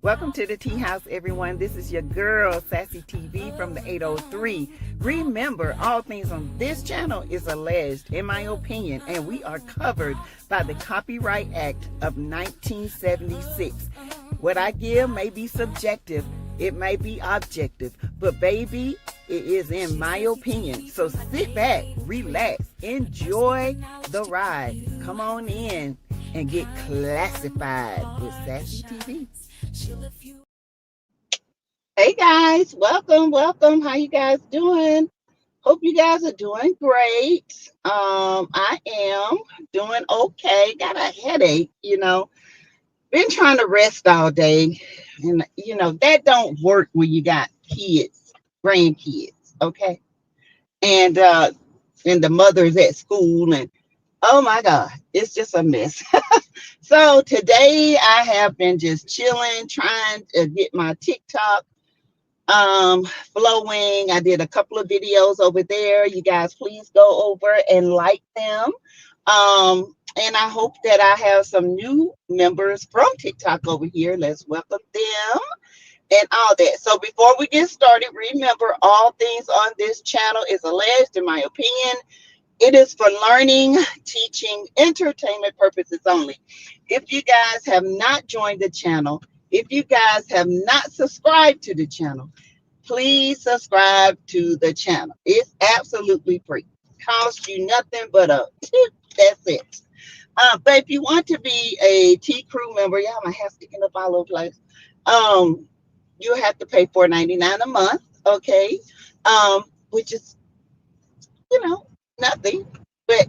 Welcome to the Tea House, everyone. This is your girl, Sassy TV from the 803. Remember, all things on this channel is alleged, in my opinion, and we are covered by the Copyright Act of 1976. What I give may be subjective, it may be objective, but baby, it is in my opinion. So sit back, relax, enjoy the ride. Come on in and get classified with Sassy TV. Hey guys, welcome. How you guys doing? Hope you guys are doing great. I am doing okay. Got a headache, Been trying to rest all day, and that don't work when you got kids, grandkids, okay? And the mothers at school, and oh my God, it's just a mess. So today I have been just chilling, trying to get my TikTok um flowing. I did a couple of videos over there. You guys please go over and like them. And I hope that I have some new members from TikTok over here. Let's welcome them and all that. So before we get started, remember all things on this channel is alleged, in my opinion. It is for learning, teaching, entertainment purposes only. If you guys have not joined the channel, if you guys have not subscribed to the channel, please subscribe to the channel. It's absolutely free. Costs you nothing but a tip. That's it. But if you want to be a T Crew member, yeah, my hair sticking up all over the place. Um, you have to pay $4.99 a month, okay? Which is, you know, nothing, but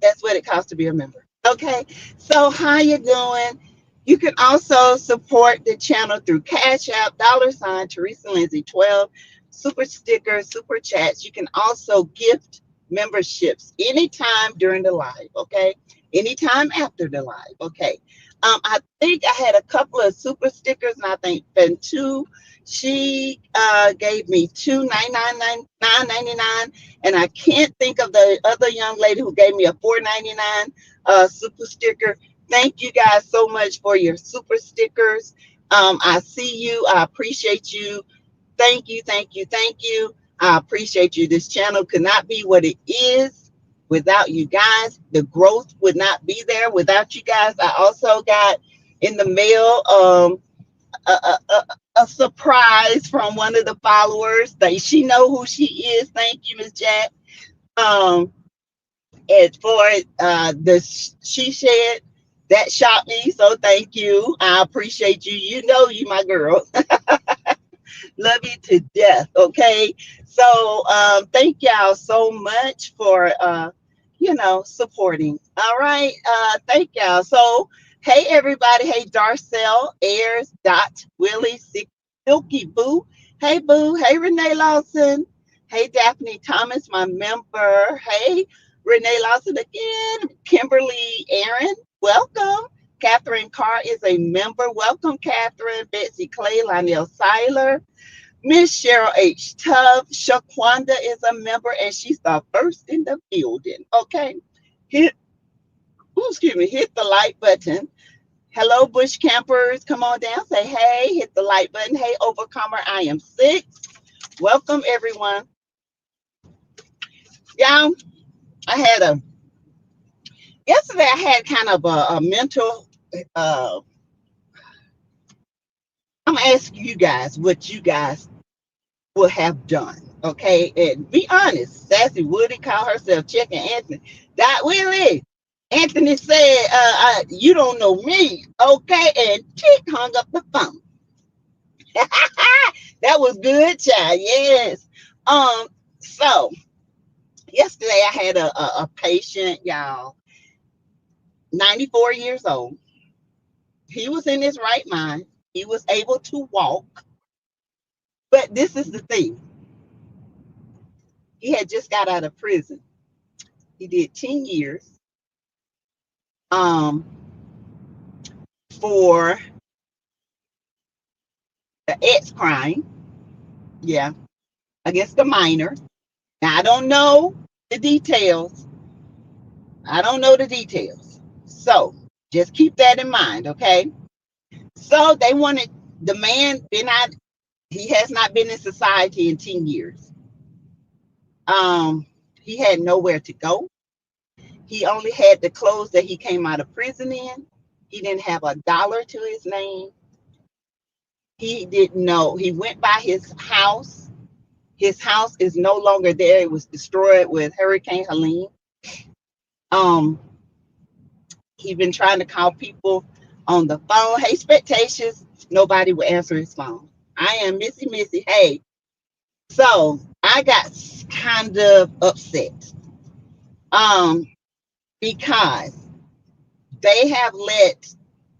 that's what it costs to be a member. Okay, so how you doing? You can also support the channel through Cash App, $ Teresa Lindsay 12, super stickers, super chats. You can also gift memberships anytime during the live, okay? Anytime after the live, okay? I think I had a couple of super stickers, and I think two. She gave me two 9.99, and I can't think of the other young lady who gave me a 4.99 super sticker. Thank you guys so much for your super stickers. I see you. I appreciate you. Thank you, thank you, thank you. I appreciate you. This channel could not be what it is without you guys. The growth would not be there without you guys. I also got in the mail a surprise from one of the followers. She know who she is. Thank you, Miss Jack. Um, and for the she shed that shot me, so thank you. I appreciate you. You know you my girl. Love you to death. Okay, so thank y'all so much for supporting. All right, thank y'all. So hey everybody, hey Darcel, Ayers, Dot, Willie, Silky Boo, hey Boo, hey Renee Lawson, hey Daphne Thomas, my member, hey Renee Lawson again, Kimberly Aaron, welcome. Catherine Carr is a member. Welcome, Catherine. Betsy Clay, Lionel Seiler, Miss Cheryl H. Tubb. Shaquanda is a member, and she's the first in the building. Okay. Hit, excuse me, hit the like button. Hello, Bush Campers. Come on down. Say hey. Hit the like button. Hey, Overcomer. I am sick. Welcome, everyone. Y'all, I had yesterday I had kind of a mental, I'm going to ask you guys what you guys will have done. Okay, and be honest. Sassy Woody called herself checking Anthony. That Willie. Anthony said, "You don't know me." Okay, and chick hung up the phone. That was good, child. Yes. So yesterday I had a patient, y'all, 94 years old. He was in his right mind. He was able to walk. But this is the thing. He had just got out of prison. He did 10 years um, for the X crime. Yeah, against the minor. Now, I don't know the details. I don't know the details. So just keep that in mind, okay? So they wanted the man been out. He has not been in society in 10 years. Um, he had nowhere to go. He only had the clothes that he came out of prison in. He didn't have a dollar to his name. He didn't know. He went by his house. His house is no longer there. It was destroyed with Hurricane Helene. Um, he's been trying to call people on the phone. Hey, Spectations. Nobody would answer his phone. I am Missy Missy. Hey. So I got kind of upset. Um, because they have let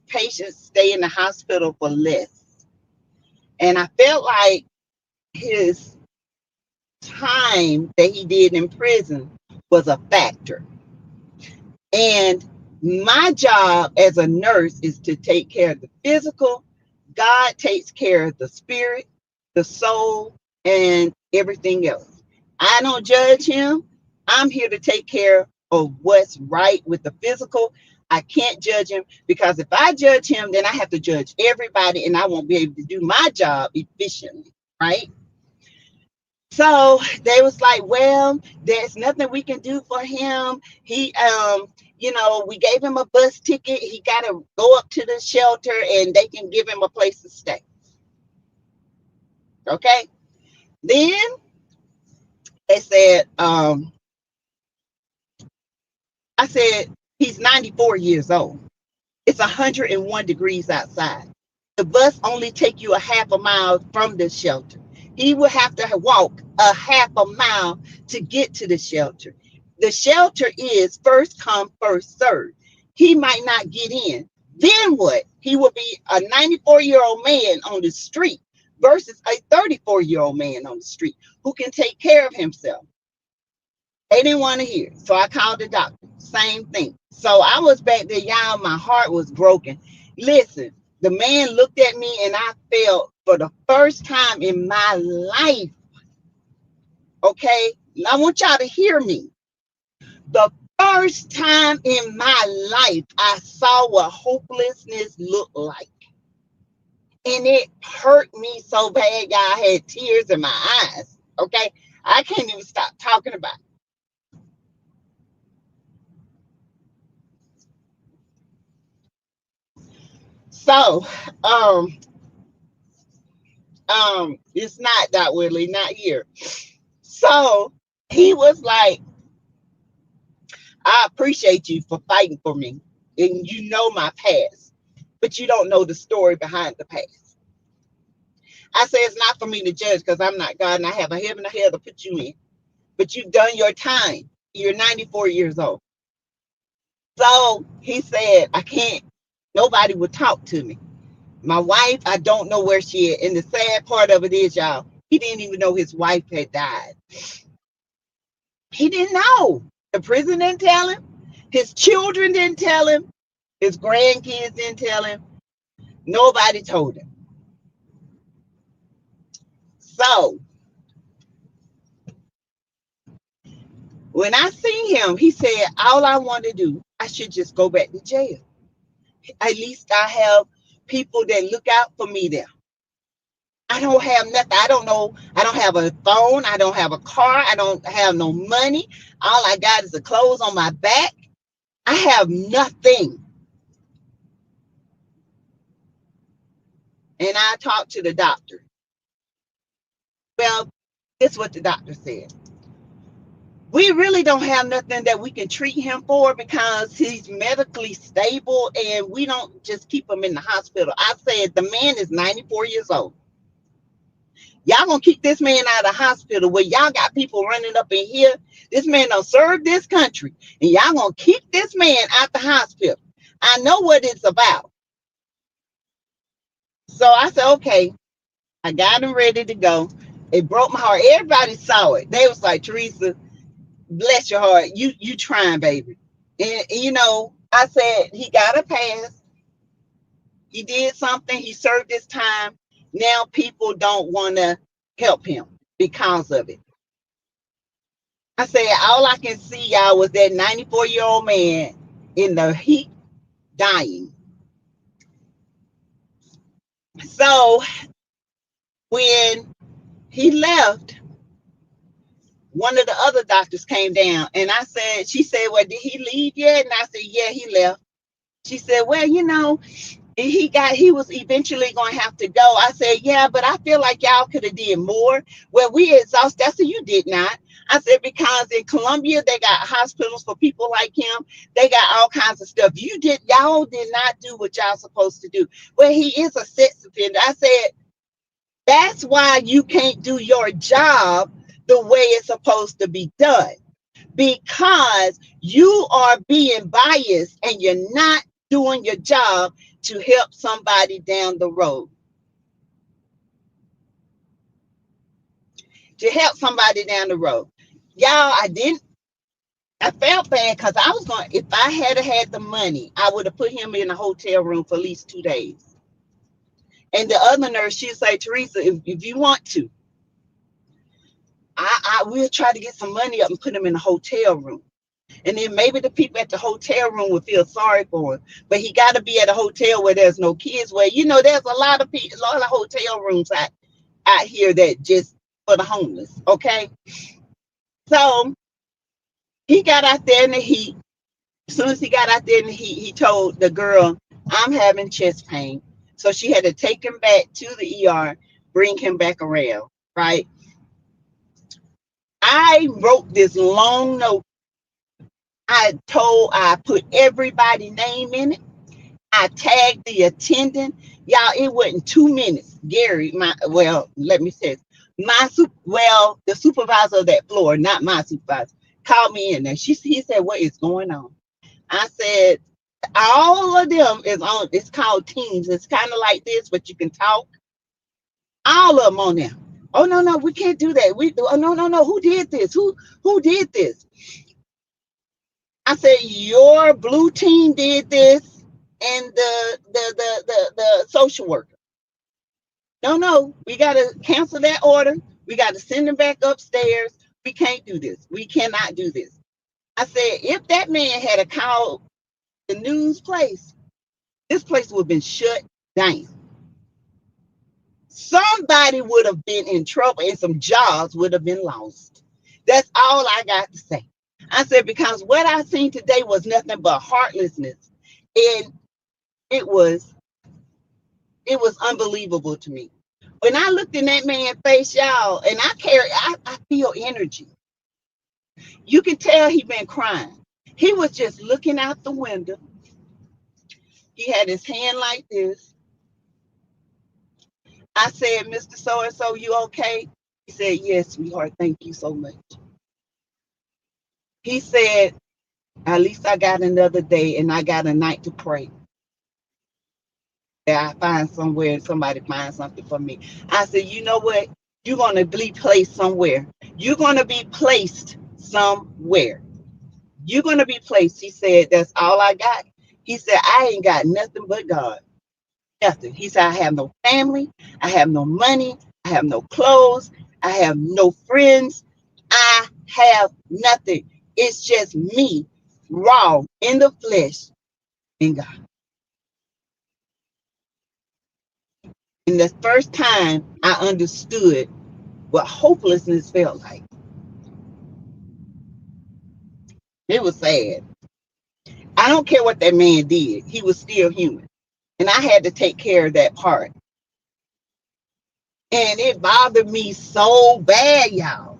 patients stay in the hospital for less. And I felt like his time that he did in prison was a factor. And my job as a nurse is to take care of the physical. God takes care of the spirit, the soul, and everything else. I don't judge him. I'm here to take care of what's right with the physical. I can't judge him, because if I judge him, then I have to judge everybody and I won't be able to do my job efficiently, right? So they was like, well, there's nothing we can do for him. He, we gave him a bus ticket. He got to go up to the shelter and they can give him a place to stay. Okay. Then they said, I said, he's 94 years old. It's 101 degrees outside. The bus only take you a half a mile from the shelter. He will have to walk a half a mile to get to the shelter. The shelter is first come, first served. He might not get in. Then what? He will be a 94-year-old man on the street versus a 34-year-old man on the street who can take care of himself. They didn't want to hear. So I called the doctor. Same thing. So I was back there, y'all. My heart was broken. Listen, the man looked at me and I felt for the first time in my life, okay? I want y'all to hear me. The first time in my life, I saw what hopelessness looked like. And it hurt me so bad, y'all. I had tears in my eyes, okay? I can't even stop talking about it. So, it's not that Willie, not here. So he was like, I appreciate you for fighting for me. And you know my past, but you don't know the story behind the past. I say it's not for me to judge because I'm not God and I have a heaven and a hell to put you in. But you've done your time. You're 94 years old. So he said, I can't, nobody would talk to me. My wife, I don't know where she is. And the sad part of it is, y'all, he didn't even know his wife had died. He didn't know. The prison didn't tell him. His children didn't tell him. His grandkids didn't tell him. Nobody told him. So when I seen him, he said, all I want to do, I should just go back to jail. At least I have people that look out for me there. I don't have nothing. I don't know. I don't have a phone. I don't have a car. I don't have no money. All I got is the clothes on my back. I have nothing. And I talked to the doctor. Well, this is what the doctor said. We really don't have nothing that we can treat him for because he's medically stable and we don't just keep him in the hospital. I said, the man is 94 years old. Y'all gonna keep this man out of the hospital where y'all got people running up in here. This man don't serve this country. And y'all gonna keep this man out the hospital. I know what it's about. So I said, okay, I got him ready to go. It broke my heart. Everybody saw it. They was like, Teresa, bless your heart. You trying, baby. And I said he got a pass. He did something. He served his time. Now people don't want to help him because of it. I said all I can see, y'all, was that 94-year-old man in the heat dying. So when he left, one of the other doctors came down and she said, well, did he leave yet? And I said, yeah, he left. She said, well, he was eventually going to have to go. I said, yeah, but I feel like y'all could have did more. Well, we exhausted. I said, you did not. I said, because in Colombia, they got hospitals for people like him. They got all kinds of stuff. Y'all did not do what y'all supposed to do. Well, he is a sex offender. I said, that's why you can't do your job the way it's supposed to be done, because you are being biased and you're not doing your job to help somebody down the road. To help somebody down the road. Y'all, I felt bad because if I had the money, I would have put him in a hotel room for at least 2 days. And the other nurse, she'd say, Teresa, if you want to, I will try to get some money up and put him in a hotel room. And then maybe the people at the hotel room would feel sorry for him. But he got to be at a hotel where there's no kids. Where, there's a lot of people, a lot of hotel rooms out here that just for the homeless. Okay. So he got out there in the heat. As soon as he got out there in the heat, he told the girl, I'm having chest pain. So she had to take him back to the ER, bring him back around. Right. I wrote this long note. I put everybody's name in it. I tagged the attendant. Y'all, it wasn't 2 minutes. Gary, let me say this. The supervisor of that floor, not my supervisor, called me in there. He said, what is going on? I said, all of them it's called Teams. It's kind of like this, but you can talk. All of them on there. Oh, no, we can't do that. No. Who did this? Who did this? I said, your blue team did this, and the social worker. No, we got to cancel that order. We got to send them back upstairs. We can't do this. We cannot do this. I said, if that man had a called the news place, this place would have been shut down. Somebody would have been in trouble and some jobs would have been lost. That's all I got to say. I said, because what I seen today was nothing but heartlessness. And it was unbelievable to me. When I looked in that man's face, y'all, and I feel energy. You can tell he been crying. He was just looking out the window. He had his hand like this. I said, Mr. So-and-so, you okay? He said, yes, sweetheart, thank you so much. He said, at least I got another day and I got a night to pray. That I find somebody find something for me. I said, you know what? You're going to be placed somewhere. You're going to be placed somewhere. You're going to be placed. He said, that's all I got. He said, I ain't got nothing but God. Nothing. He said, I have no family. I have no money. I have no clothes. I have no friends. I have nothing. It's just me, raw in the flesh, in God. And the first time I understood what hopelessness felt like. It was sad. I don't care what that man did. He was still human. And I had to take care of that part. And it bothered me so bad, y'all.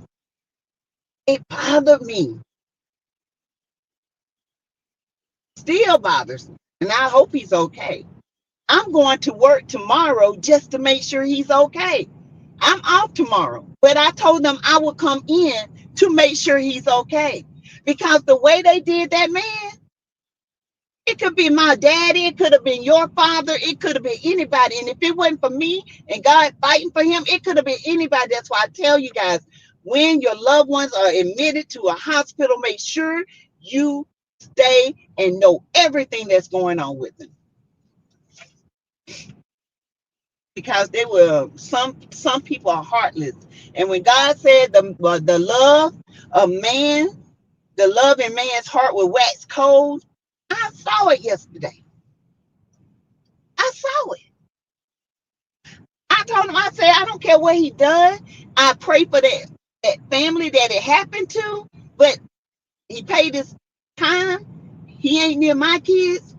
It bothered me. Still bothers me. And I hope he's okay. I'm going to work tomorrow just to make sure he's okay. I'm off tomorrow. But I told them I would come in to make sure he's okay. Because the way they did that man, it could be my daddy, it could have been your father, it could have been anybody. And if it wasn't for me and God fighting for him, it could have been anybody. That's why I tell you guys, when your loved ones are admitted to a hospital, make sure you stay and know everything that's going on with them. Because they were some people are heartless. And when God said the love of man, the love in man's heart will wax cold, I saw it yesterday. I saw it. I told him, I said, I don't care what he does. I pray for that family that it happened to, but he paid his time. He ain't near my kids.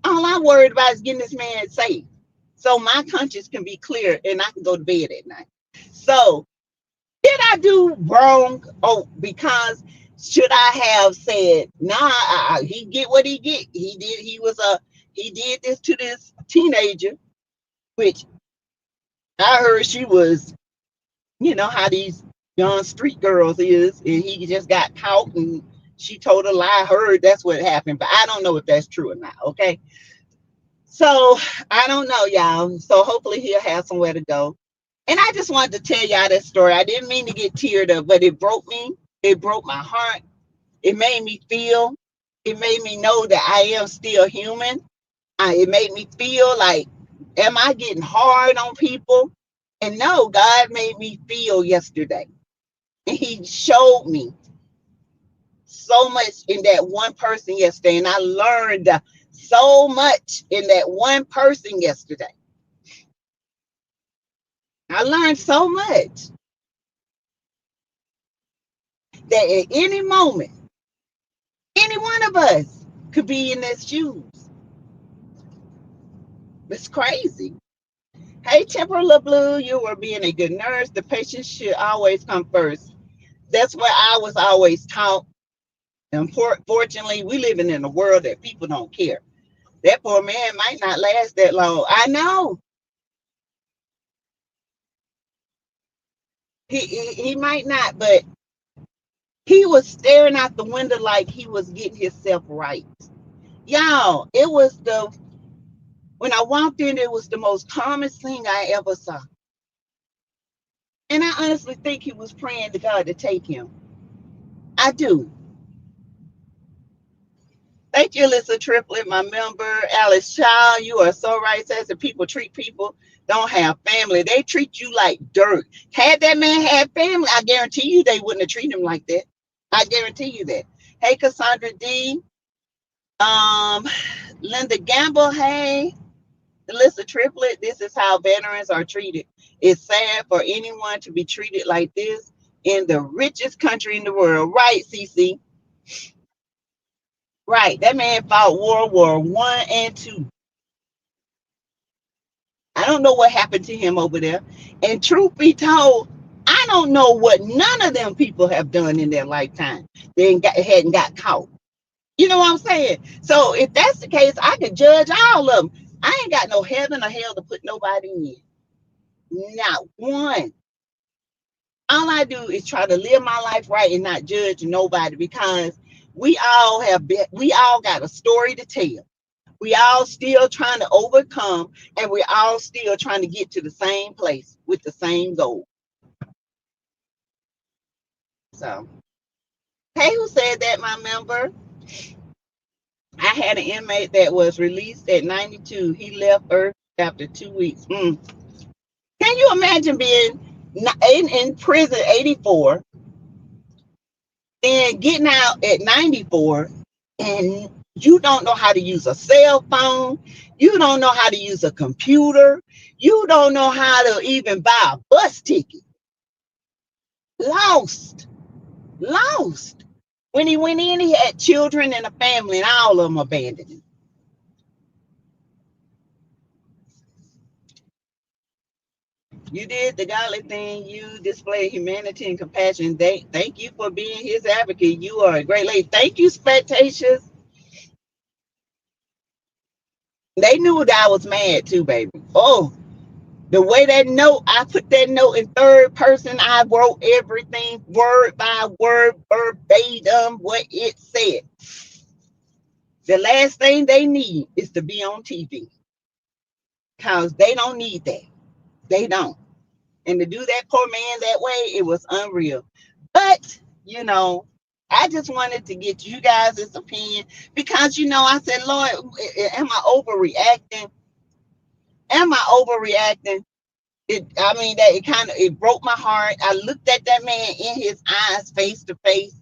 All I'm worried about is getting this man safe, so my conscience can be clear and I can go to bed at night. So did I do wrong? Oh, because should I have said, nah, he get what he get. He did. He did this to this teenager, which I heard she was, you know how these young street girls is, and he just got caught and she told a lie. I heard that's what happened, but I don't know if that's true or not. Okay. So I don't know, y'all. So hopefully he'll have somewhere to go. And I just wanted to tell y'all that story. I didn't mean to get teared up, but it broke me. It broke my heart. It made me feel. It made me know that I am still human. It made me feel like, am I getting hard on people? And no, God made me feel yesterday. And He showed me so much in that one person yesterday. And I learned so much in that one person yesterday. I learned so much that at any moment, any one of us could be in their shoes. It's crazy. Hey, Temporal Blue, you were being a good nurse. The patient should always come first. That's what I was always taught. Unfortunately, we living in a world that people don't care. That poor man might not last that long. I know he might not, but he was staring out the window like he was getting himself right. Y'all, it was when I walked in, it was the most calmest thing I ever saw. And I honestly think he was praying to God to take him. I do. Thank you, Alyssa Triplet, my member. Alice Child, you are so right. Says that people treat people don't have family. They treat you like dirt. Had that man had family, I guarantee you they wouldn't have treated him like that. I guarantee you that. Hey, Cassandra D. Um, Linda Gamble, hey. Alyssa Triplet, this is how veterans are treated. It's sad for anyone to be treated like this in the richest country in the world. Right, CC? Right. That man fought World War I and II. I don't know what happened to him over there. And truth be told, I don't know what none of them people have done in their lifetime. Hadn't got caught. You know what I'm saying? So if that's the case, I can judge all of them. I ain't got no heaven or hell to put nobody in. Not one. All I do is try to live my life right and not judge nobody, because we all got a story to tell. We all still trying to overcome, and we all still trying to get to the same place with the same goal. So, hey, who said that, my member? I had an inmate that was released at 92. He left Earth after 2 weeks. Can you imagine being in prison 84, then getting out at 94, and you don't know how to use a cell phone, you don't know how to use a computer, you don't know how to even buy a bus ticket? Lost. Lost. When he went in, he had children and a family, and all of them abandoned him. You did the godly thing. You displayed humanity and compassion. Thank you for being his advocate. You are a great lady. Thank you, spectators. They knew that I was mad too, baby. Oh, the way that note, I put that note in third person. I wrote everything word by word, verbatim, what it said. The last thing they need is to be on TV, because they don't need that. They don't. And to do that poor man that way, it was unreal. But, I just wanted to get you guys' opinion, because, I said, Lord, am I overreacting? Am I overreacting? It broke my heart. I looked at that man in his eyes, face to face,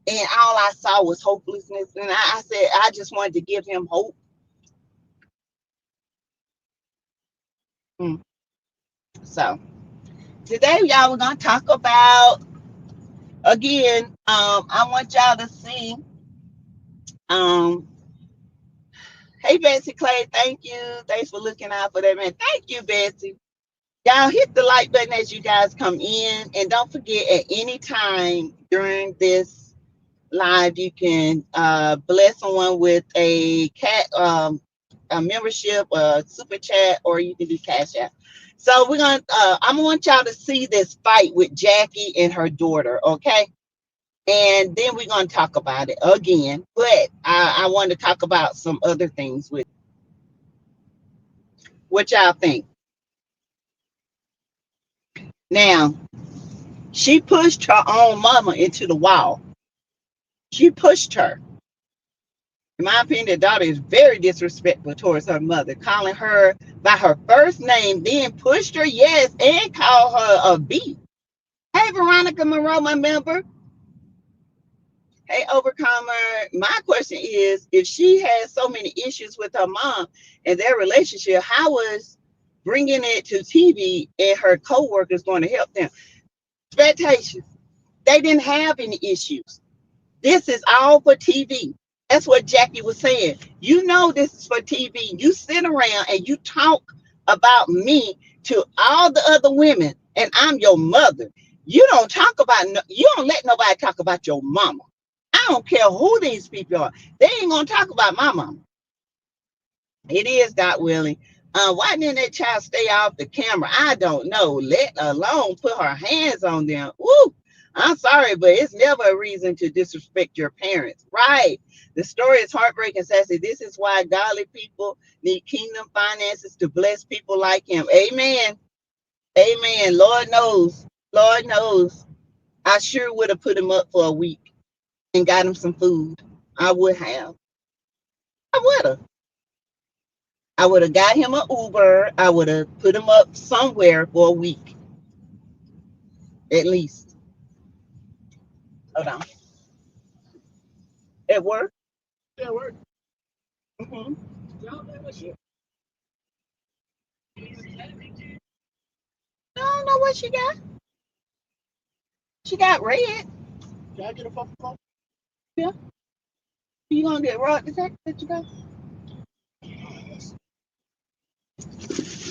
and all I saw was hopelessness. And I said, I just wanted to give him hope. Mm. So today, y'all, we're gonna talk about again. I want y'all to see. Um, hey Betsy Clay, thank you. Thanks for looking out for that man. Thank you, Betsy. Y'all hit the like button as you guys come in, and don't forget at any time during this live, you can bless someone with a membership, a super chat, or you can do cash app. So we're gonna I want y'all to see this fight with Jackie and her daughter, okay? And then we're gonna talk about it again. But I want to talk about some other things with what y'all think. Now, she pushed her own mama into the wall. She pushed her. In my opinion, the daughter is very disrespectful towards her mother, calling her by her first name, then pushed her, yes, and called her a B. Hey, Veronica Monroe, my member. Hey, Overcomer. My question is, if she has so many issues with her mom and their relationship, how was bringing it to TV and her co-workers going to help them? Expectations. They didn't have any issues. This is all for TV. That's what Jackie was saying. You know this is for TV. You sit around and you talk about me to all the other women, and I'm your mother. You don't talk about you don't let nobody talk about your mama. I don't care who these people are. They ain't gonna talk about my mama. It is God willing. Why didn't that child stay off the camera? I don't know. Let alone put her hands on them. Woo! I'm sorry, but it's never a reason to disrespect your parents. Right. The story is heartbreaking, Sassy. This is why godly people need kingdom finances to bless people like him. Amen. Amen. Lord knows. Lord knows. I sure would have put him up for a week and got him some food. I would have. I would have. I would have got him an Uber. I would have put him up somewhere for a week, at least. Hold on. At work? At work. Mm-hmm. I don't know what she got. She got red. Did I get a phone call? Yeah. You gonna get rock detector that you got?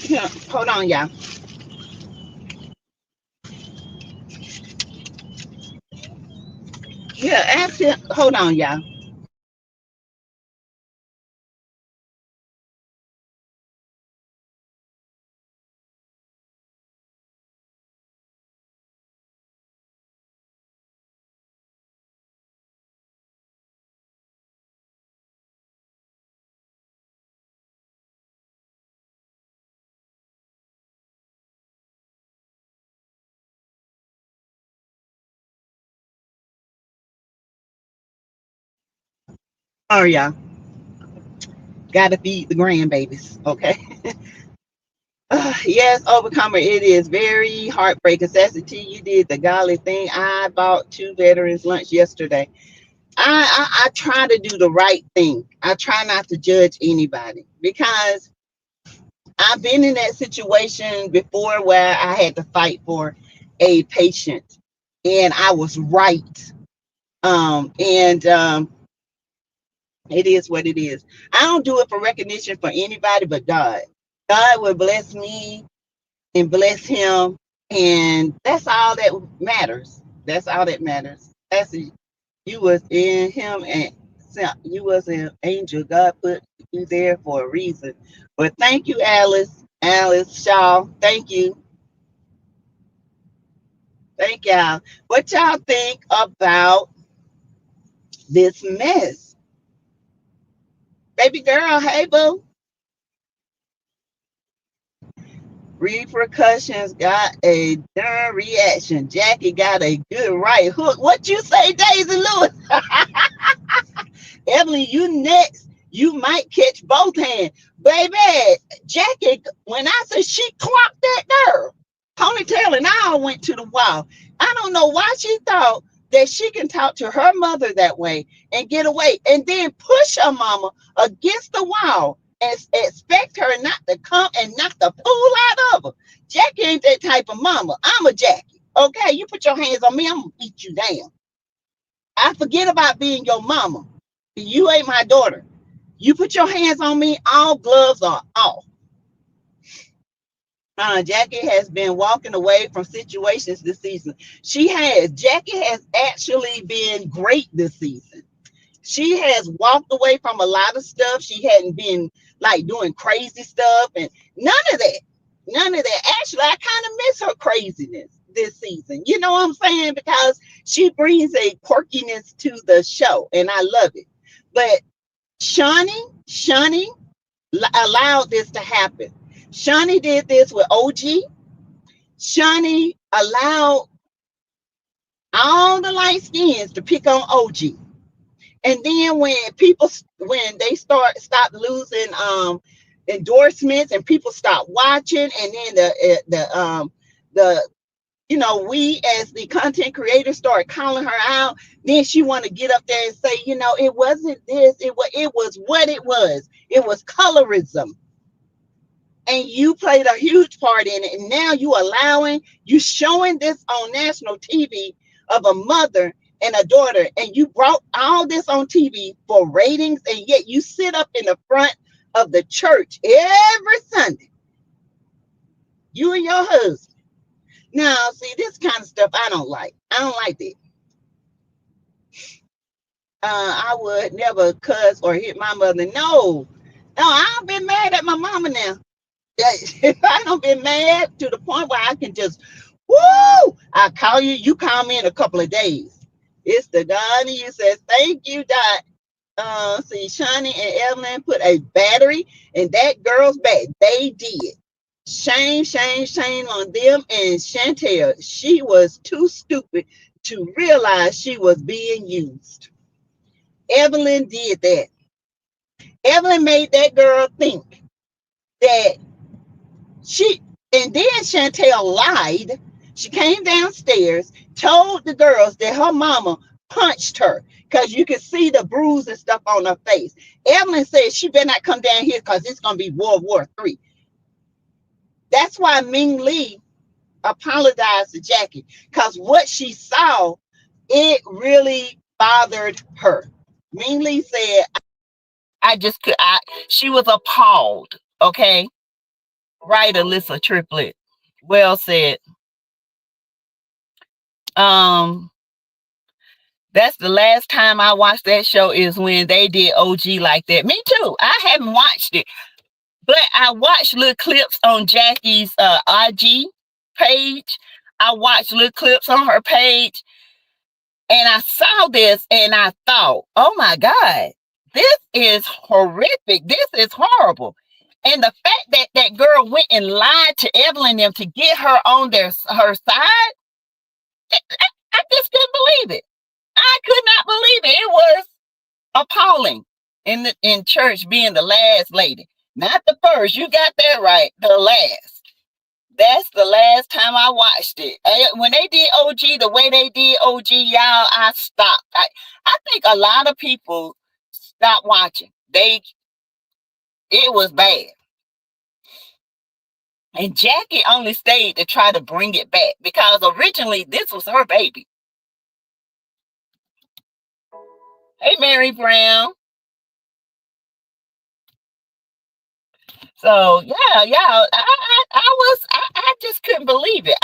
Yeah. Hold on, y'all. Yeah, ask him. Hold on, y'all. All right, y'all. Gotta feed the grandbabies. Okay. Yes, Overcomer, it is very heartbreaking. Sassy T, you did the golly thing. I bought two veterans lunch yesterday. I try to do the right thing. I try not to judge anybody because I've been in that situation before where I had to fight for a patient and I was right. And It is what it is. I don't do it for recognition for anybody but God. God will bless me and bless him, and that's all that matters. That's all that matters. That's it. You was in him, and you was an angel. God put you there for a reason. But thank you, Alice Shaw. Thank you. Thank y'all. What y'all think about this mess? Baby girl, hey boo. Repercussions got a darn reaction. Jackie got a good right hook. What you say, Daisy Lewis? Evelyn, you next. You might catch both hands. Baby, Jackie, when I say she clocked that girl, ponytail and I went to the wall. I don't know why she thought that she can talk to her mother that way and get away and then push her mama against the wall and expect her not to come and knock the pool out of her. Jackie ain't type of mama. I'm a Jackie. Okay, you put your hands on me, I'm gonna beat you down. I forget about being your mama. You ain't my daughter. You put your hands on me, all gloves are off. Jackie has been walking away from situations this season. She has. Jackie has actually been great this season. She has walked away from a lot of stuff. She hadn't been like doing crazy stuff and none of that. None of that. Actually, I kind of miss her craziness this season. You know what I'm saying? Because she brings a quirkiness to the show and I love it. But Shawnee allowed this to happen. Shawnee did this with OG. Shawnee allowed all the light skins to pick on OG. And then when they stop losing endorsements and people stop watching, and then the we as the content creators start calling her out, then she want to get up there and say, it wasn't this, it was what it was. It was colorism. And you played a huge part in it. And now you showing this on national TV of a mother and a daughter, and you brought all this on TV for ratings, and yet you sit up in the front of the church every Sunday, you and your husband. Now, see, this kind of stuff I don't like. I don't like that. I would never cuss or hit my mother. No, I've been mad at my mama now. I don't been mad to the point where I can just, woo, I call you, you call me in a couple of days. It's the God in you says, thank you, Dot. See, Shani and Evelyn put a battery in that girl's back. They did. Shame, shame, shame on them and Chantel. She was too stupid to realize she was being used. Evelyn did that. Evelyn made that girl think that and then Chantel lied. She came downstairs, told the girls that her mama punched her because you could see the bruise and stuff on her face. Evelyn said she better not come down here because it's going to be World War III. That's why Ming Lee apologized to Jackie, because what she saw, it really bothered her. Ming Lee said, she was appalled. Okay. Right, Alyssa Triplet. Well said. That's the last time I watched that show is when they did OG like that. Me too. I haven't watched it, but I watched little clips on Jackie's IG page. I watched little clips on her page, and I saw this, and I thought, "Oh my God, this is horrific. This is horrible." And the fact that that girl went and lied to Evelyn them to get her on her side, I just couldn't believe it. I could not believe it. It was appalling. In church being the last lady, not the first. You got that right. The last. That's the last time I watched it. When they did OG, the way they did OG, y'all, I stopped. I think a lot of people stopped watching. It was bad. And Jackie only stayed to try to bring it back because originally this was her baby. Hey, Mary Brown. So yeah, I just couldn't believe it.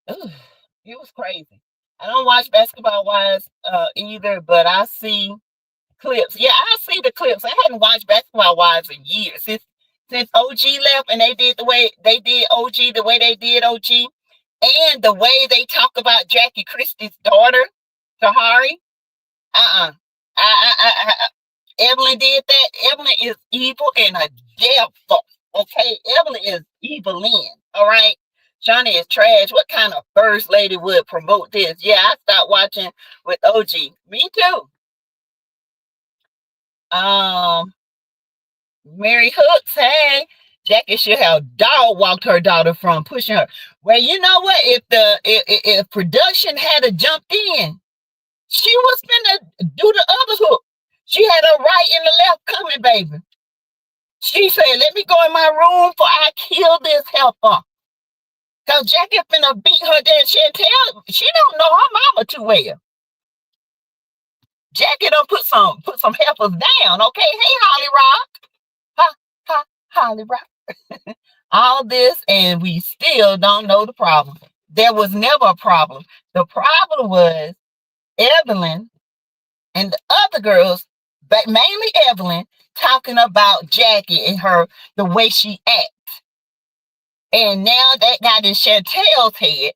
It was crazy. I don't watch Basketball Wives either, but I see clips. Yeah, I see the clips. I hadn't watched Basketball Wives in years since OG left, and they did the way they did OG, the way they did OG, and the way they talk about Jackie Christie's daughter, Tahari. Evelyn did that. Evelyn is evil and a devil. Okay, Evelyn is evil in. All right, Johnny is trash. What kind of first lady would promote this? Yeah, I stopped watching with OG. Me too. Mary Hooks, hey, Jackie should have dog walked her daughter from pushing her. Well, you know what? If production had jumped in, she was gonna do the other hook. She had her right and the left coming, baby. She said, "Let me go in my room for I kill this heifer." Cause Jackie finna beat her there. Chantel, she don't know her mama too well. Jackie done put some helpers down, okay? Hey, Holly Rock. Holly Rock. All this, and we still don't know the problem. There was never a problem. The problem was Evelyn and the other girls, but mainly Evelyn, talking about Jackie and the way she acts. And now that got in Chantel's head,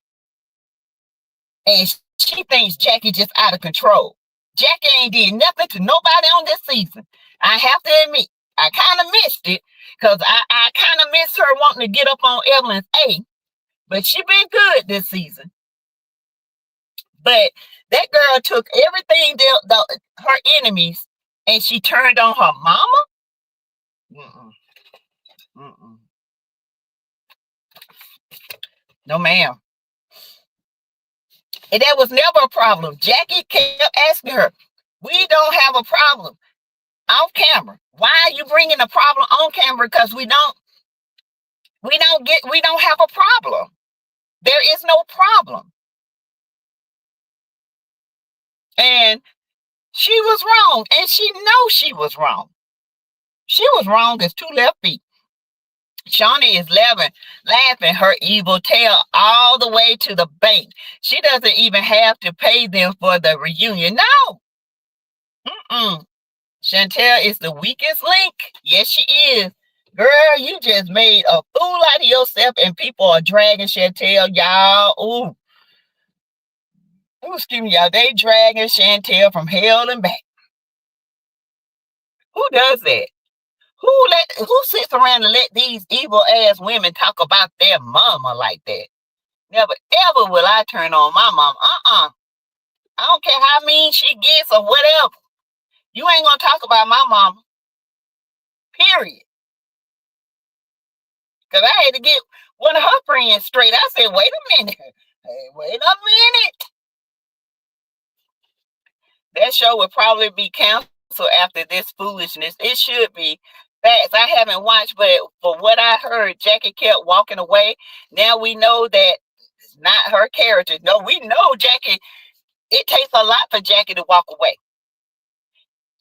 and she thinks Jackie just out of control. Jackie ain't did nothing to nobody on this season. I have to admit, I kind of missed it because I kind of miss her wanting to get up on Evelyn's A, but she been good this season. But that girl took everything her enemies and she turned on her mama. Mm-mm. Mm-mm. No, ma'am. And that was never a problem. Jackie kept asking her, we don't have a problem off camera. Why are you bringing a problem on camera? Because we don't have a problem. There is no problem. And she was wrong. And she knows she was wrong. She was wrong as two left feet. Shawnee is laughing her evil tail all the way to the bank. She doesn't even have to pay them for the reunion. No. Mm-mm. Chantel is the weakest link. Yes, she is. Girl, you just made a fool out of yourself and people are dragging Chantel, y'all. Ooh, excuse me, y'all. They dragging Chantel from hell and back. Who does that? Who sits around and let these evil ass women talk about their mama like that? Never ever will I turn on my mama. I don't care how mean she gets or whatever. You ain't gonna talk about my mama. Period. Because I had to get one of her friends straight. I said, wait a minute. Hey, wait a minute. That show would probably be canceled after this foolishness. It should be. Facts. I haven't watched, but for what I heard, Jackie kept walking away. Now we know that it's not her character. No, we know Jackie. It takes a lot for Jackie to walk away.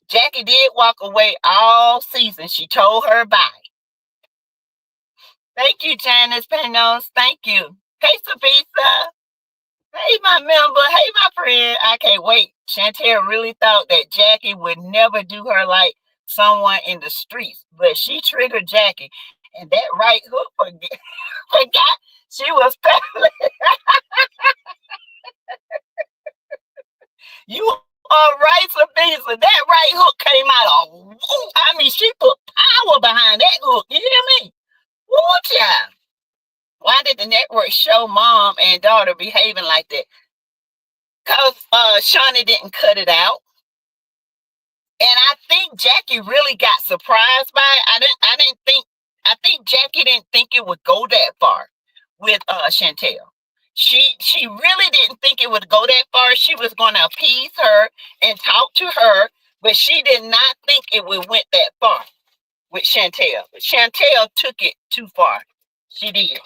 Jackie did walk away all season. She told her bye. Thank you, Janice Panos. Thank you. Hey, Sabisa. Hey, my member. Hey, my friend. I can't wait. Chantel really thought that Jackie would never do her like someone in the streets, but she triggered Jackie. And that right hook forgot she was family. You are right, Sabisa. That right hook came out of, I mean, she put power behind that hook. You hear me? Woo, child. Why did the network show mom and daughter behaving like that? Because Shawnee didn't cut it out. And I think Jackie really got surprised by it. I think Jackie didn't think it would go that far with Chantel. She really didn't think it would go that far. She was going to appease her and talk to her, but she did not think it would went that far with Chantel. But Chantel took it too far. She did.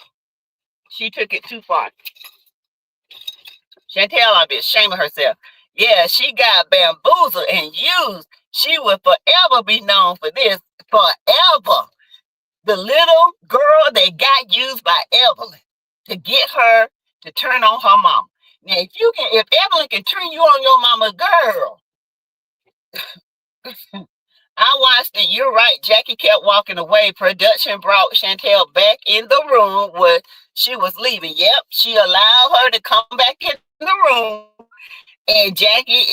She took it too far. Chantel ought to be ashamed of herself. Yeah, she got bamboozled and used. She will forever be known for this. Forever. The little girl that got used by Evelyn to get her to turn on her mama. Now, if Evelyn can turn you on your mama, girl. I watched it. You're right. Jackie kept walking away. Production brought Chantel back in the room where she was leaving. Yep, she allowed her to come back in the room. And Jackie,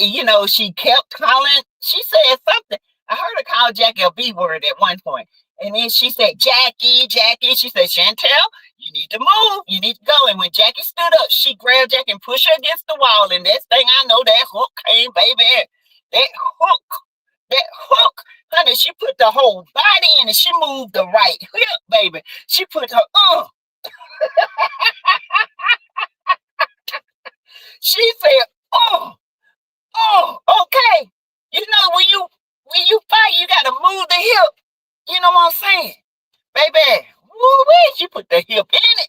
she kept calling. She said something. I heard her call Jackie a B word at one point. And then she said, Jackie. She said, Chantel, you need to move. You need to go. And when Jackie stood up, she grabbed Jackie and pushed her against the wall. And next thing I know, that hook came, baby. That hook, honey, she put the whole body in and she moved the right hip, baby. She put her, She said, okay. When you fight, you gotta move the hip. You know what I'm saying? Baby, woo-wee, she put the hip in it.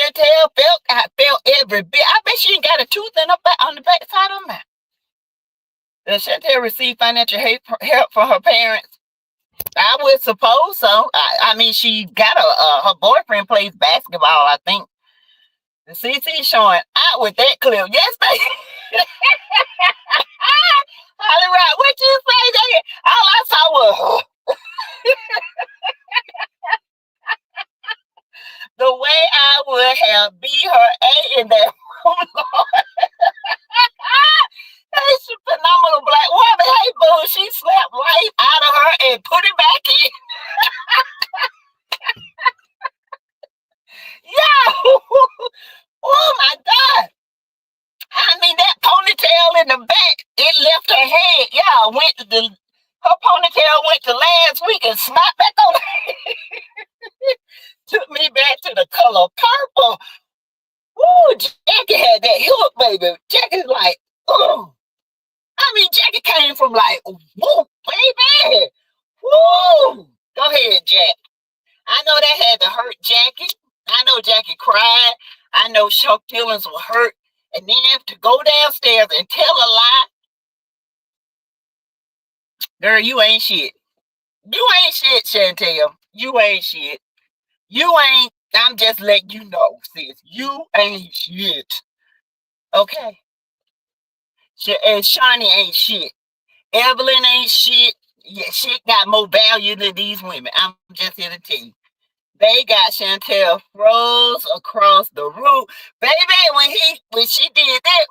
Chantel I felt every bit. I bet she ain't got a tooth in her back on the back side of her mouth. Does Chantel receive financial help from her parents? I would suppose so. I mean, she got her boyfriend plays basketball, I think. The CC showing out with that clip. Yes, they. Hollywood, what you say? That all I saw was the way I would have beat her A in that. That's a phenomenal black woman. Hey, boo, she slapped right out of her and put it back in. Yeah. Oh my God. I mean, that ponytail in the back, it left her head. Yeah, her ponytail went to last week and snapped back on her head. Took me back to the color purple. Woo, Jackie had that hook, baby. Jackie's like, oh. I mean, Jackie came from like, whoa, baby. Woo. Go ahead, Jack. I know that had to hurt Jackie. I know Jackie cried. I know her feelings were hurt. And then to go downstairs and tell a lie. Girl, you ain't shit. You ain't shit, Chantel. You ain't shit. You ain't, I'm just letting you know, sis. You ain't shit. Okay? And Shawnee ain't shit. Evelyn ain't shit. Yeah, shit got more value than these women. I'm just here to tell you. They got Chantel froze across the roof. Baby, when she did that.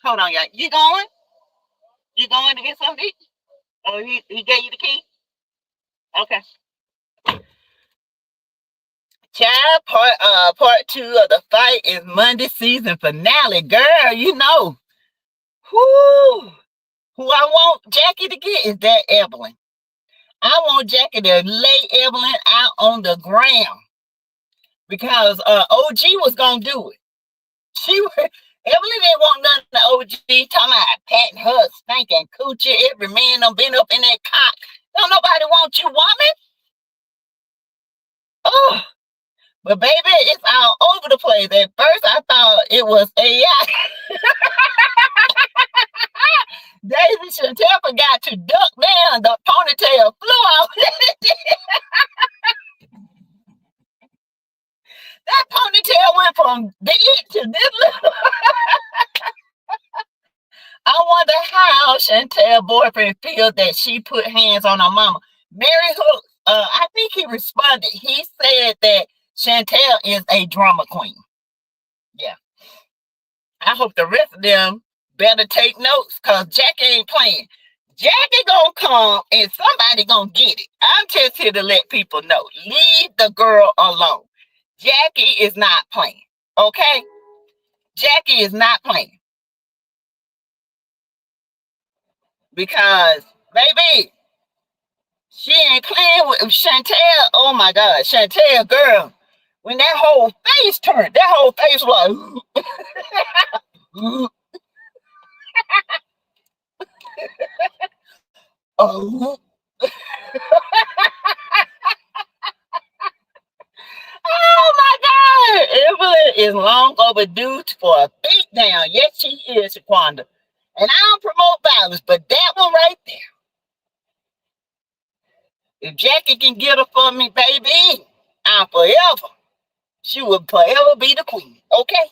Hold on, y'all. You going? You going to get something? Oh, he gave you the key? Okay. Child, part 2 of the fight is Monday season finale. Girl, you know. Who I want Jackie to get is that Evelyn. I want Jackie to lay Evelyn out on the ground because OG was gonna do it. Evelyn didn't want nothing to OG talking about patting her stinking coochie. Every man done been up in that cock. Don't nobody want you, woman. Oh, but baby, it's all over the place. At first, I thought it was AI. Daisy Chantel forgot to duck down. The ponytail flew out. That ponytail went from big to this little. I wonder how Chantel's boyfriend feels that she put hands on her mama. Mary Hook, I think he responded. He said that Chantel is a drama queen. Yeah. I hope the rest of them better take notes because Jackie ain't playing. Jackie gonna come and somebody gonna get it. I'm just here to let people know. Leave the girl alone. Jackie is not playing. Okay? Jackie is not playing. Because, baby, she ain't playing with Chantel. Oh my God, Chantel, girl. When that whole face turned, that whole face was like, oh. Oh my God! Evelyn is long overdue for a beatdown. Yes, she is, Shaquanda. And I don't promote violence, but that one right there. If Jackie can get her for me, baby, I'm forever. She will forever be the queen. Okay?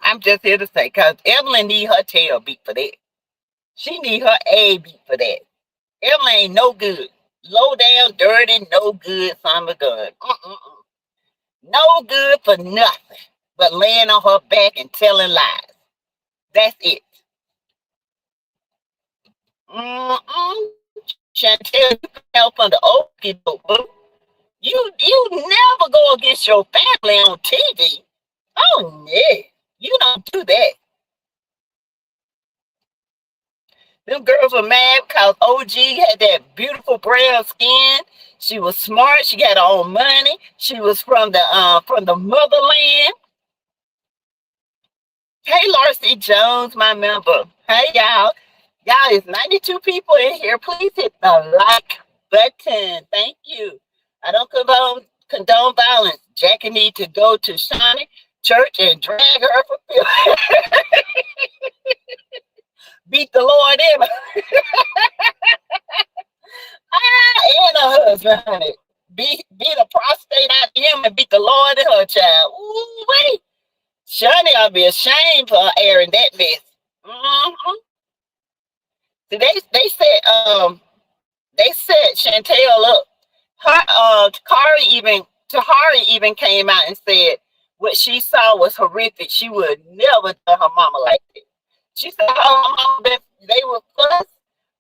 I'm just here to say, because Evelyn need her tail beat for that. She need her A beat for that. Evelyn ain't no good. Low down, dirty, no good, son of a gun. No good for nothing but laying on her back and telling lies. That's it. Chantel, you can help on the okie doke, boo. You never go against your family on TV. Oh, yeah. You don't do that. Them girls were mad because OG had that beautiful brown skin. She was smart. She got her own money. She was from the motherland. Hey, Larcy Jones, my member. Hey, y'all. Y'all, is 92 people in here. Please hit the like button. Thank you. I don't condone violence. Jackie need to go to Shawnee church and drag her for beat the Lord in her. And her husband, honey. Beat a prostate out of him and beat the Lord in her child. Ooh, wait. Shawnee ought to be ashamed for airing that mess. Mm-hmm. So they set Chantel up. Her Tahari even came out and said what she saw was horrific. She would never tell her mama like that. She said her mama they were fuss,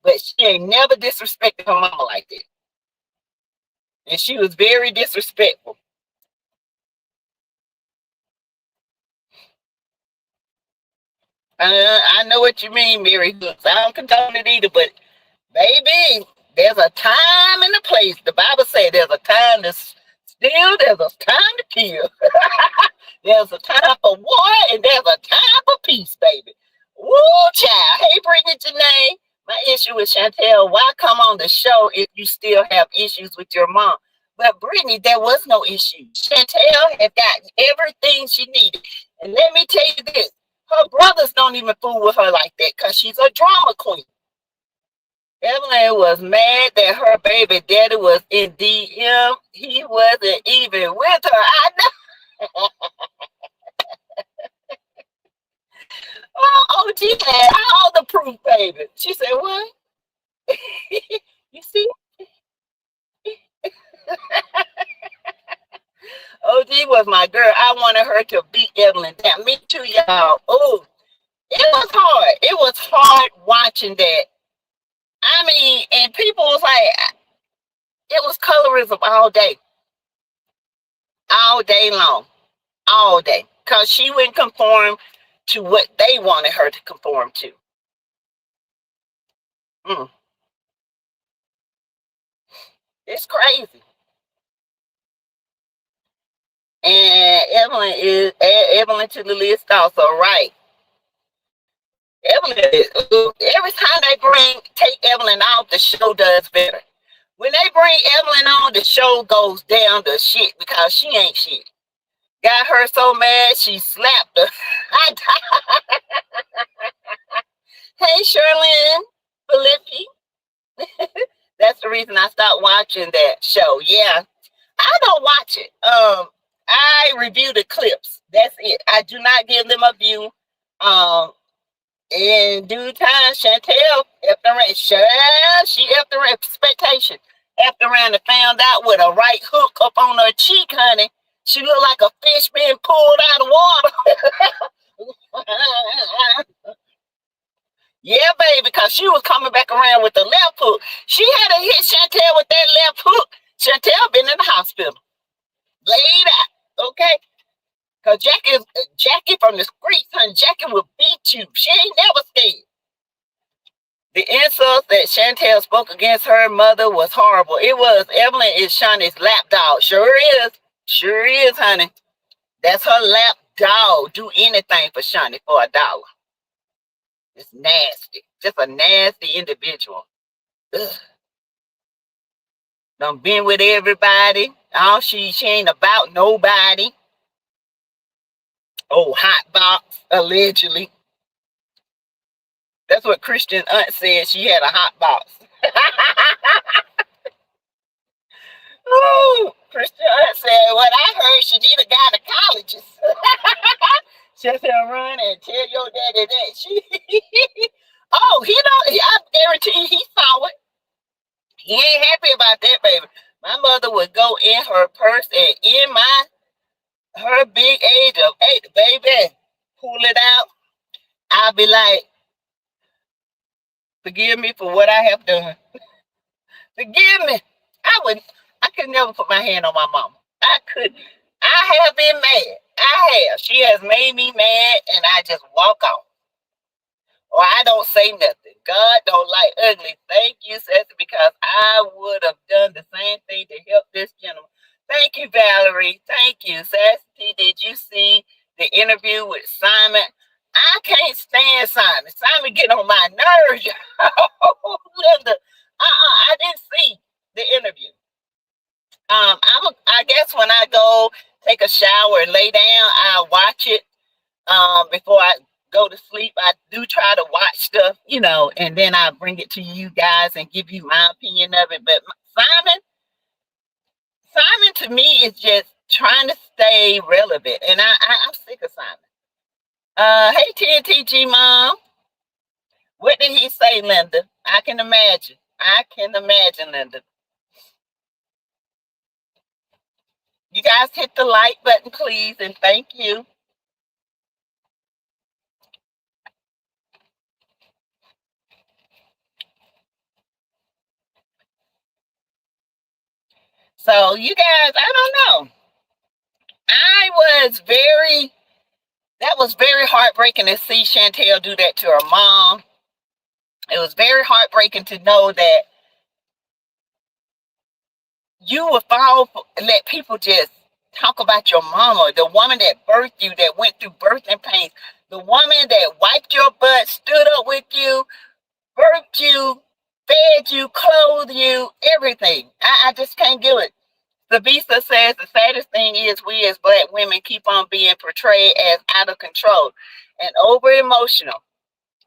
but she ain't never disrespected her mama like that. And she was very disrespectful. I know what you mean, Mary Hooks. I don't condone it either, but baby, there's a time and a place. The Bible says there's a time to steal, there's a time to kill. There's a time for war and there's a time for peace, baby. Woo, child. Hey, Brittany Janae. My issue with Chantel, why come on the show if you still have issues with your mom? But Brittany, there was no issue. Chantel had got everything she needed. And let me tell you this, her brothers don't even fool with her like that because she's a drama queen. Evelyn was mad that her baby daddy was in DM. He wasn't even with her. I know. Oh, OG had all the proof, baby. She said, what? You see? OG was my girl. I wanted her to beat Evelyn down. Me too, y'all. Oh, it was hard. It was hard watching that. I mean, and people was like, it was colorism all day. All day long. All day. Because she wouldn't conform to what they wanted her to conform to. Mm. It's crazy. And Evelyn to the list also, right? Evelyn is, every time they take Evelyn off, the show does better. When they bring Evelyn on, the show goes down to shit because she ain't shit. Got her so mad she slapped her. Hey, Sherlyn, Philippi. That's the reason I stopped watching that show. Yeah, I don't watch it. I review the clips. That's it. I do not give them a view. In due time, Chantel effed around. She effed around expectation. Effed around and found out with a right hook up on her cheek, honey. She looked like a fish being pulled out of water. Yeah, baby, because she was coming back around with the left hook. She had to hit Chantel with that left hook. Chantel been in the hospital. Laid out, okay? Because Jackie from the streets, honey, Jackie will beat you. She ain't never scared. The insult that Chantel spoke against her mother was horrible. It was. Evelyn is Shawnee's lap dog. Sure is. Sure is, honey. That's her lap dog. Do anything for Shawnee for $1. It's nasty. Just a nasty individual. Ugh. Done been with everybody. Oh, she ain't about nobody. Oh, hot box, allegedly. That's what Christian aunt said. She had a hot box. Ooh, Christian aunt said, what I heard, she need a gynecologist. Just run and tell your daddy that she. Oh, I guarantee you he saw it. He ain't happy about that, baby. My mother would go in her purse and in her big age of 8, baby, pull it out. I'll be like, forgive me for what I have done. Forgive me. I could never put my hand on my mama. I couldn't. I have been mad. I have. She has made me mad and I just walk off. Or I don't say nothing. God don't like ugly. Thank you, Sassy, because I would have done the same thing to help this gentleman. Thank you, Valerie. Thank you. Sassy, did you see the interview with Simon? I can't stand Simon. Simon get on my nerves. Linda, I didn't see the interview. I guess when I go take a shower and lay down, I watch it. Before I go to sleep, I do try to watch stuff, and then I bring it to you guys and give you my opinion of it. But Simon, Simon to me is just trying to stay relevant, and I'm sick of Simon. Hey TNTG mom, what did he say, Linda? I can imagine. I can imagine, Linda. You guys hit the like button, please, and thank you. So you guys, I don't know. That was very heartbreaking to see Chantel do that to her mom. It was very heartbreaking to know that you would let people just talk about your mama, the woman that birthed you, that went through birthing pains, the woman that wiped your butt, stood up with you, birthed you, fed you, clothed you, everything. I just can't do it. Savisa says the saddest thing is we as Black women keep on being portrayed as out of control and over emotional.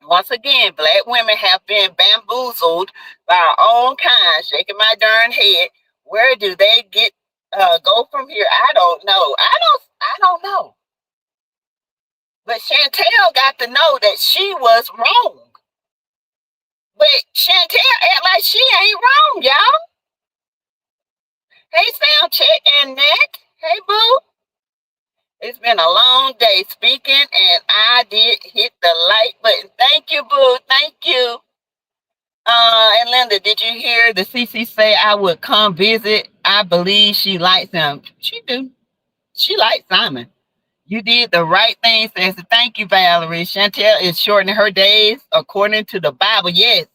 Once again, Black women have been bamboozled by our own kind, shaking my darn head. Where do they go from here? I don't know. I don't know. But Chantel got to know that she was wrong. But Chantel act like she ain't wrong, y'all. Hey, sound check and Nick. Hey, boo. It's been a long day speaking, and I did hit the like button. Thank you, boo. Thank you. And Linda, did you hear the CC say I would come visit? I believe she likes him. She do. She likes Simon. You did the right thing, says thank you, Valerie. Chantel is shortening her days according to the Bible. Yes,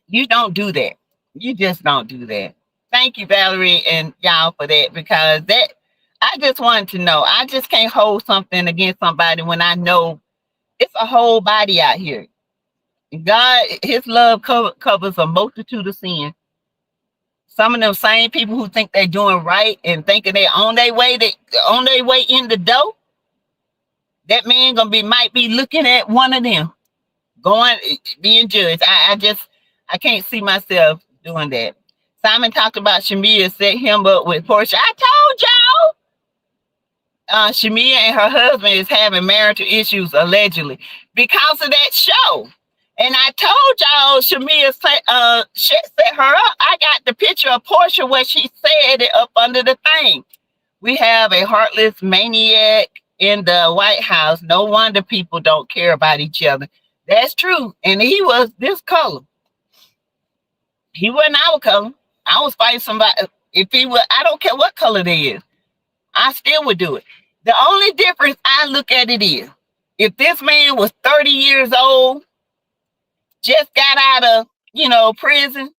you don't do that. You just don't do that. Thank you, Valerie, and y'all for that, because that I just wanted to know. I just can't hold something against somebody when I know it's a whole body out here. God, his love covers a multitude of sin. Some of them same people who think they're doing right and thinking they're on their way in the door, that man might be looking at one of them, going being judged. I can't see myself doing that. Simon talked about Shamia set him up with Portia. I told y'all. Shamia and her husband is having marital issues allegedly because of that show. And I told y'all Shamia set her up. I got the picture of Portia where she said it up under the thing. We have a heartless maniac in the White House. No wonder people don't care about each other. That's true. And he was this color. He wasn't our color. I was fighting somebody. If he was, I don't care what color they is. I still would do it. The only difference I look at it is if this man was 30 years old, just got out of, prison,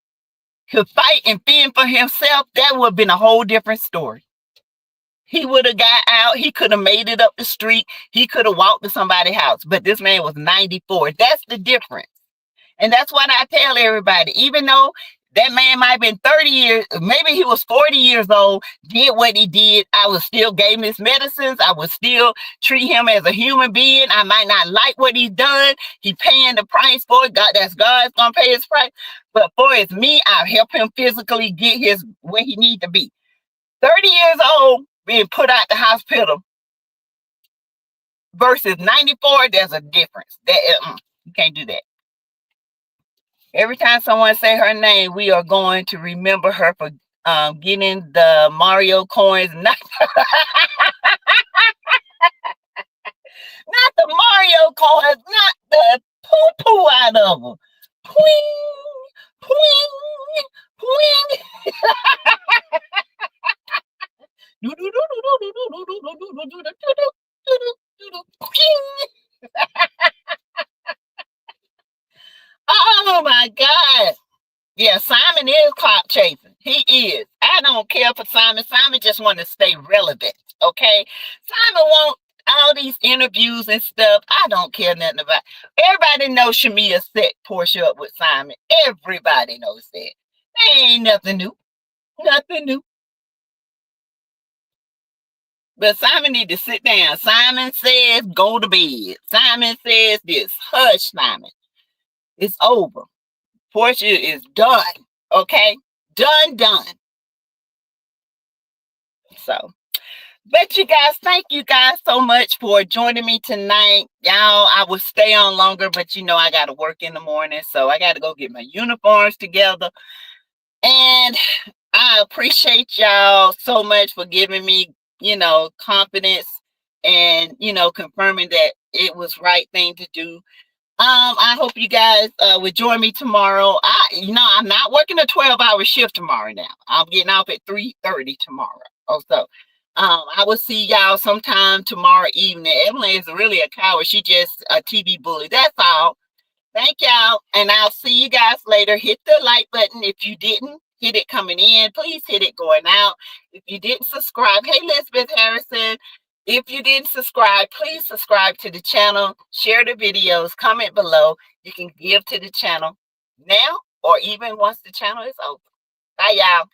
could fight and fend for himself, that would have been a whole different story. He would have got out. He could have made it up the street. He could have walked to somebody's house. But this man was 94. That's the difference. And that's what I tell everybody. Even though that man might have been 30 years, maybe he was 40 years old, did what he did, I would still give him his medicines. I would still treat him as a human being. I might not like what he's done. He paying the price for it. God's going to pay his price. But for his me, I'll help him physically get where he needs to be. 30 years old, being put out the hospital versus 94, there's a difference. You can't do that. Every time someone say her name, we are going to remember her for getting the Mario coins. Not the Mario coins, not the poo-poo out of them. Pwing, pwing, pwing. Oh my God. Yeah, Simon is clout chasing. He is. I don't care for Simon. Simon just want to stay relevant. Okay. Simon want all these interviews and stuff. I don't care nothing about. Everybody knows Shamia set Portia up with Simon. Everybody knows that. That ain't nothing new. Nothing new. But Simon need to sit down. Simon says go to bed. Simon says this. Hush, Simon. It's over. Portia is done. Okay? Done. So, but you guys, thank you guys so much for joining me tonight. Y'all, I will stay on longer, but you know I got to work in the morning. So I got to go get my uniforms together. And I appreciate y'all so much for giving me, confidence and, confirming that it was right thing to do. I hope you guys will join me tomorrow. I'm not working a 12-hour shift tomorrow now. I'm getting off at 3:30 tomorrow. Also, I will see y'all sometime tomorrow evening. Evelyn is really a coward. She just a TV bully. That's all. Thank y'all. And I'll see you guys later. Hit the like button if you didn't. Hit it coming in. Please hit it going out. If you didn't subscribe, hey, Elizabeth Harrison. If you didn't subscribe, please subscribe to the channel. Share the videos. Comment below. You can give to the channel now or even once the channel is over. Bye, y'all.